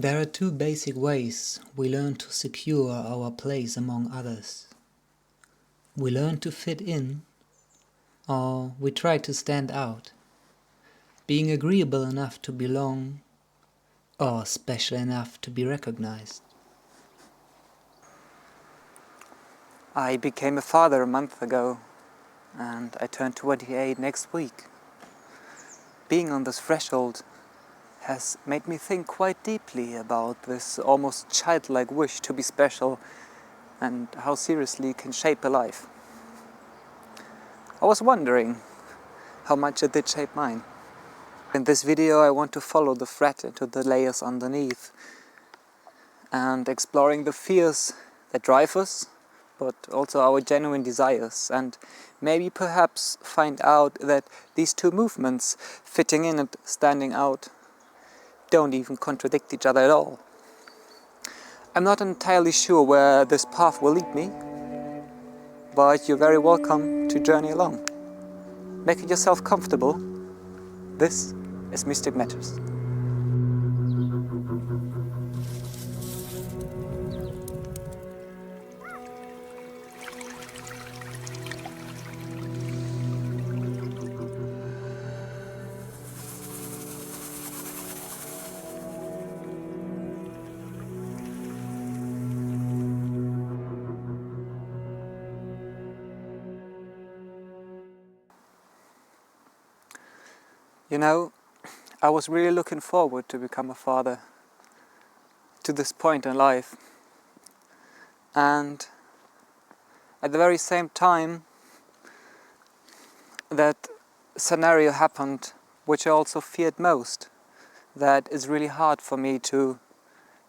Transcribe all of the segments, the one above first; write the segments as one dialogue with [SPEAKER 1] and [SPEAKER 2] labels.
[SPEAKER 1] There are two basic ways we learn to secure our place among others. We learn to fit in, or we try to stand out, being agreeable enough to belong, or special enough to be recognized.
[SPEAKER 2] I became a father a month ago, and I turn 28 next week. Being on this threshold has made me think quite deeply about this almost childlike wish to be special and how seriously it can shape a life. I was wondering how much it did shape mine. In this video I want to follow the thread into the layers underneath and exploring the fears that drive us, but also our genuine desires, and maybe perhaps find out that these two movements, fitting in and standing out, don't even contradict each other at all. I'm not entirely sure where this path will lead me, but you're very welcome to journey along. Make yourself comfortable. This is Mystic Matters. You know, I was really looking forward to become a father to this point in life, and at the very same time that scenario happened which I also feared most, that it's really hard for me to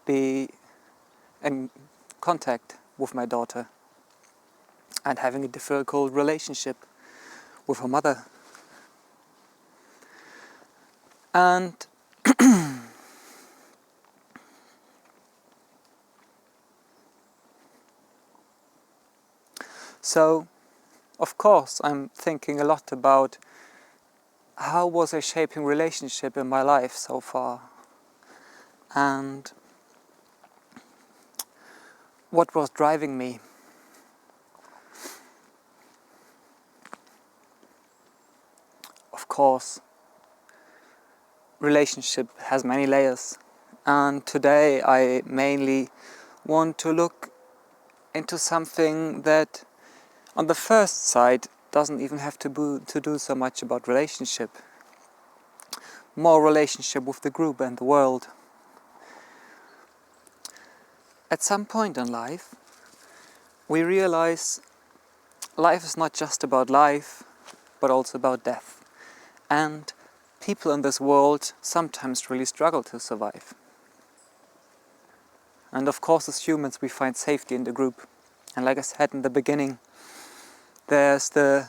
[SPEAKER 2] be in contact with my daughter and having a difficult relationship with her mother. And so, of course, I'm thinking a lot about how was I shaping relationship in my life so far, and what was driving me. Of course, relationship has many layers, and today I mainly want to look into something that on the first sight doesn't even have to do so much about relationship, more relationship with the group and the world. At some point in life we realize life is not just about life, but also about death, and people in this world sometimes really struggle to survive. And of course, as humans, we find safety in the group. And like I said in the beginning, there's the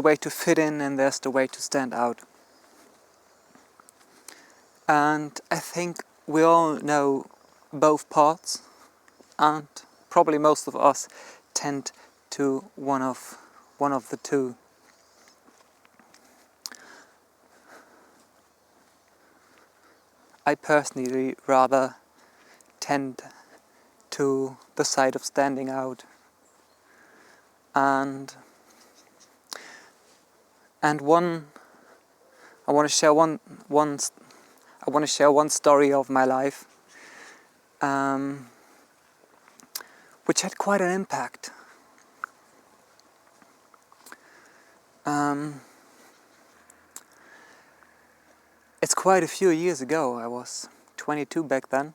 [SPEAKER 2] way to fit in and there's the way to stand out. And I think we all know both parts, and probably most of us tend to one of the two. I personally rather tend to the side of standing out, and one I want to share one story of my life, which had quite an impact. It's quite a few years ago. I was 22 back then,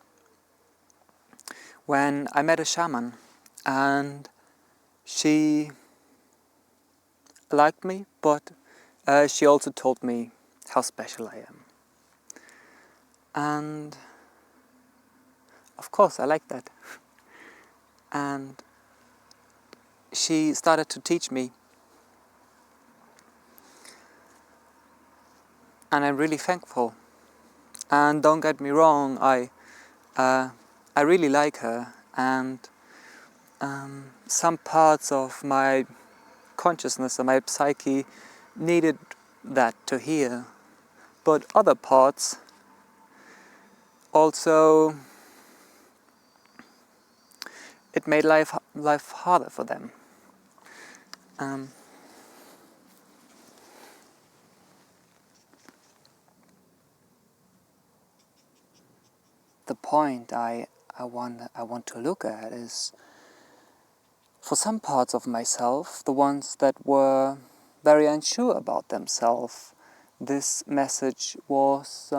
[SPEAKER 2] when I met a shaman, and she liked me, but she also told me how special I am. And of course I liked that. And she started to teach me. And I'm really thankful. And don't get me wrong, I really like her, and some parts of my consciousness and my psyche needed that to hear, but other parts also it made life harder for them. The point I want to look at is, for some parts of myself, the ones that were very unsure about themselves, this message was,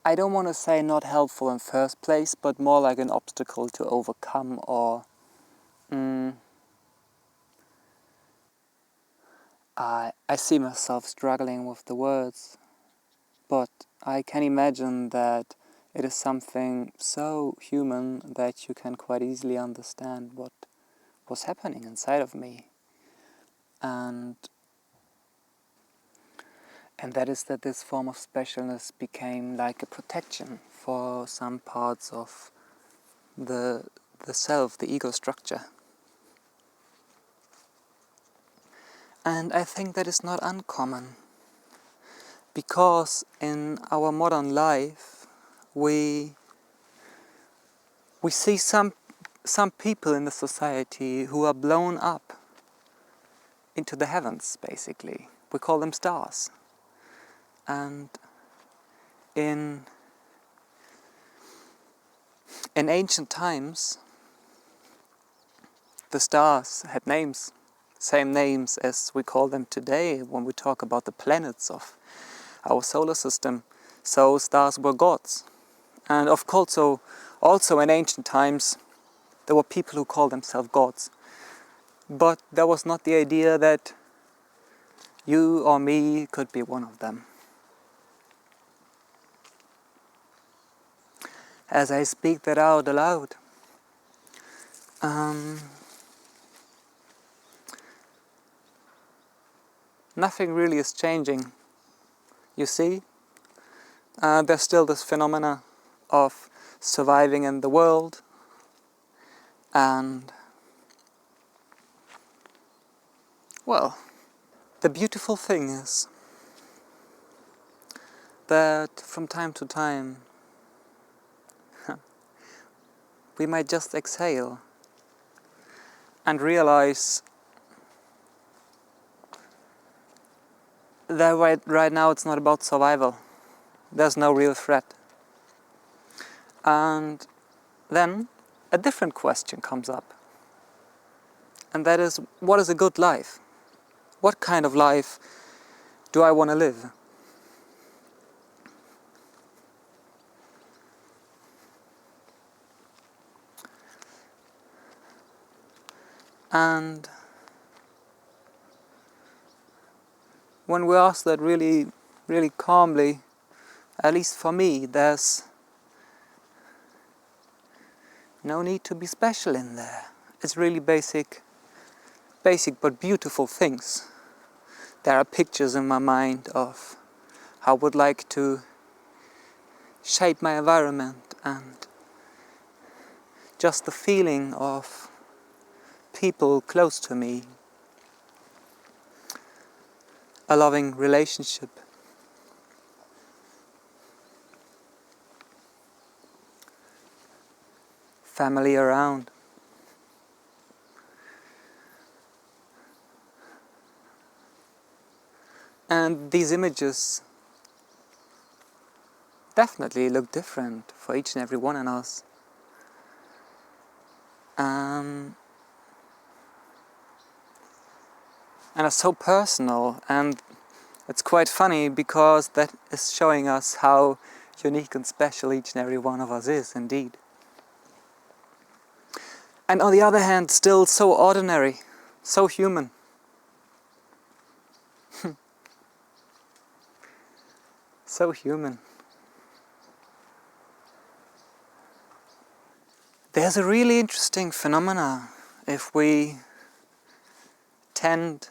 [SPEAKER 2] I don't want to say not helpful in first place, but more like an obstacle to overcome, or I see myself struggling with the words, but I can imagine that it is something so human that you can quite easily understand what was happening inside of me. And that is that this form of specialness became like a protection for some parts of the self, the ego structure. And I think that is not uncommon, because in our modern life we see some people in the society who are blown up into the heavens, basically. We call them stars. And in ancient times, the stars had names, same names as we call them today when we talk about the planets of our solar system. So stars were gods. And of course, also in ancient times, there were people who called themselves gods. But that was not the idea that you or me could be one of them. As I speak that out aloud, nothing really is changing. You see, there's still this phenomena of surviving in the world, and well, the beautiful thing is that from time to time we might just exhale and realize that right now it's not about survival. There's no real threat. And then a different question comes up. And that is, what is a good life? What kind of life do I want to live? And when we ask that really, really calmly, at least for me, there's no need to be special in there. It's really basic but beautiful things. There are pictures in my mind of how I would like to shape my environment, and just the feeling of people close to me, a loving relationship, family around. And these images definitely look different for each and every one of us. And are so personal, and it's quite funny because that is showing us how unique and special each and every one of us is indeed. And on the other hand, still so ordinary, so human. So human. There's a really interesting phenomena if we tend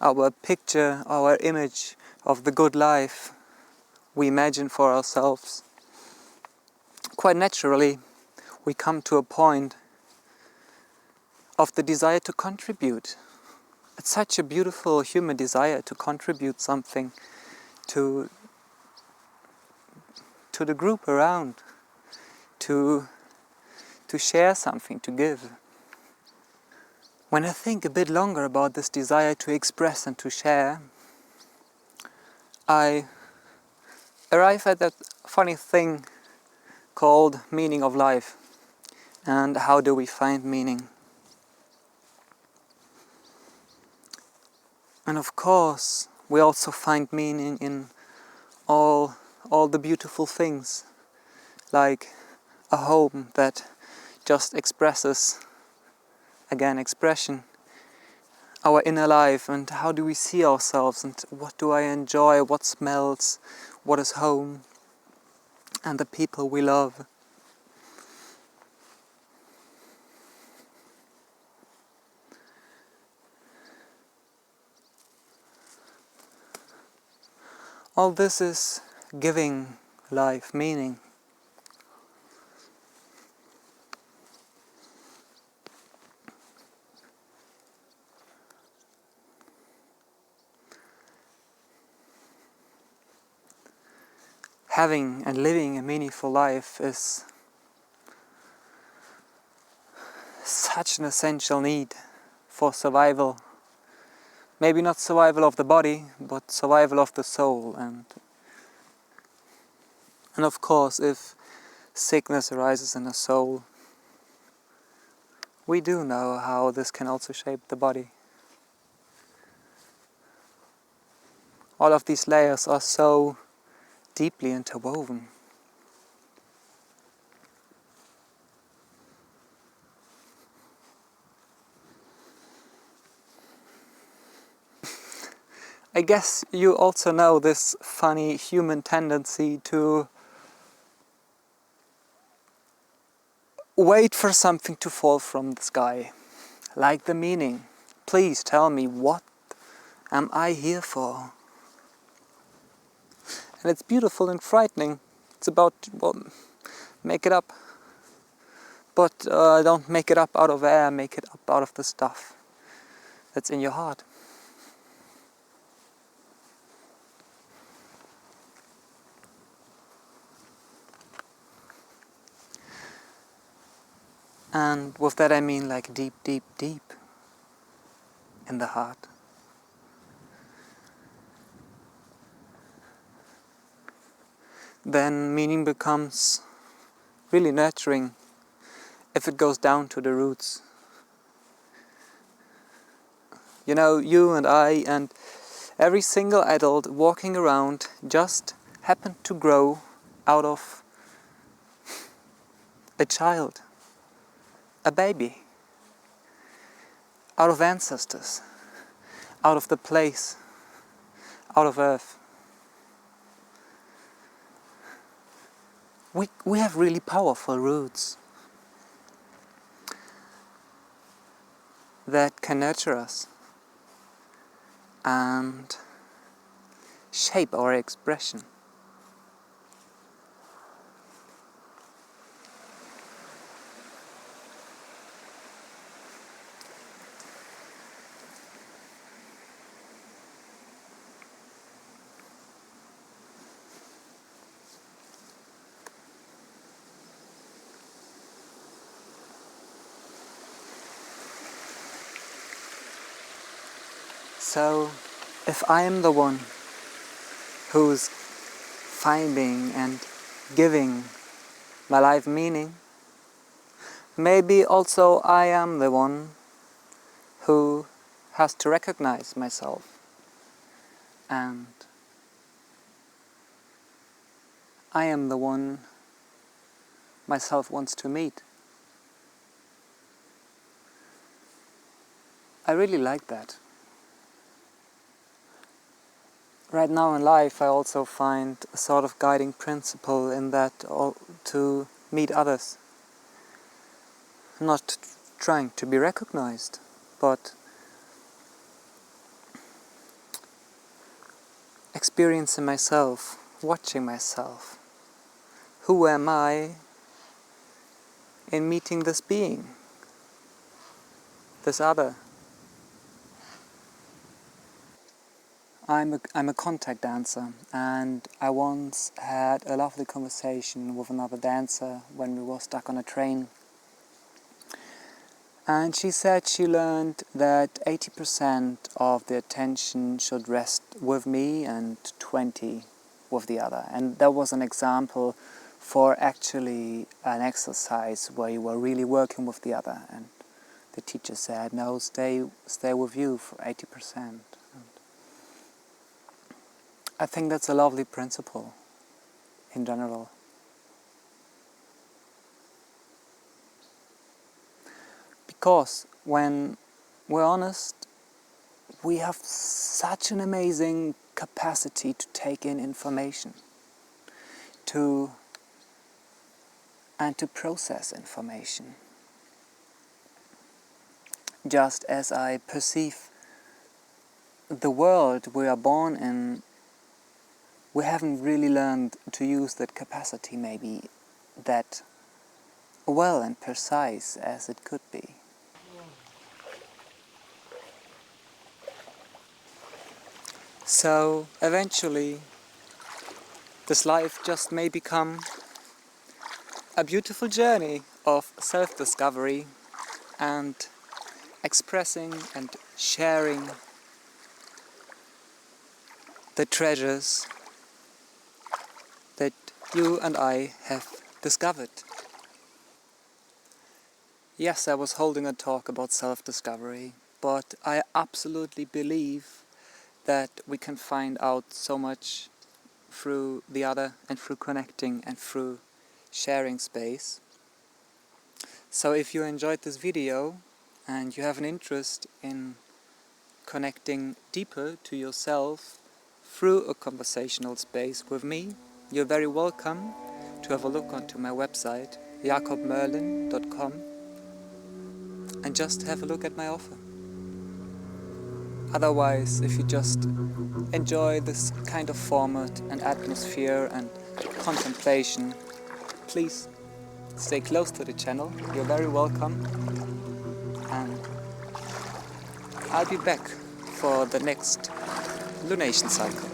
[SPEAKER 2] our picture, our image of the good life we imagine for ourselves. Quite naturally, we come to a point of the desire to contribute. It's such a beautiful human desire to contribute something to to the group around, to share something, to give. When I think a bit longer about this desire to express and to share, I arrive at that funny thing called meaning of life. And how do we find meaning? And of course, we also find meaning in all the beautiful things, like a home that just expresses, again, expression, our inner life, and how do we see ourselves, and what do I enjoy, what smells, what is home, and the people we love. All this is giving life meaning. Having and living a meaningful life is such an essential need for survival. Maybe not survival of the body, but survival of the soul. And of course, if sickness arises in the soul, we do know how this can also shape the body. All of these layers are so deeply interwoven. I guess you also know this funny human tendency to wait for something to fall from the sky, like the meaning. Please tell me, what am I here for? And it's beautiful and frightening. It's about, well, make it up. But don't make it up out of air, make it up out of the stuff that's in your heart. And with that I mean like deep, deep, deep in the heart. Then meaning becomes really nurturing if it goes down to the roots. You know, you and I and every single adult walking around just happened to grow out of a child, a baby, out of ancestors, out of the place, out of earth. We have really powerful roots that can nurture us and shape our expression. So, if I am the one who's finding and giving my life meaning, maybe also I am the one who has to recognize myself, and I am the one myself wants to meet. I really like that. Right now in life I also find a sort of guiding principle in that to meet others. Not trying to be recognized, but experiencing myself, watching myself. Who am I in meeting this being, this other? I'm a contact dancer, and I once had a lovely conversation with another dancer when we were stuck on a train. And she said she learned that 80% of the attention should rest with me and 20 with the other. And that was an example for actually an exercise where you were really working with the other. And the teacher said, no, stay with you for 80%. And I think that's a lovely principle in general. Because when we're honest, we have such an amazing capacity to take in information, and to process information. Just as I perceive the world we are born in, we haven't really learned to use that capacity maybe that well and precise as it could be. So eventually this life just may become a beautiful journey of self-discovery and expressing and sharing the treasures that you and I have discovered. Yes, I was holding a talk about self-discovery, but I absolutely believe that we can find out so much through the other and through connecting and through sharing space. So if you enjoyed this video and you have an interest in connecting deeper to yourself through a conversational space with me, you're very welcome to have a look onto my website jakobmerlin.com and just have a look at my offer. Otherwise, if you just enjoy this kind of format and atmosphere and contemplation, please stay close to the channel. You're very welcome, and I'll be back for the next lunation cycle.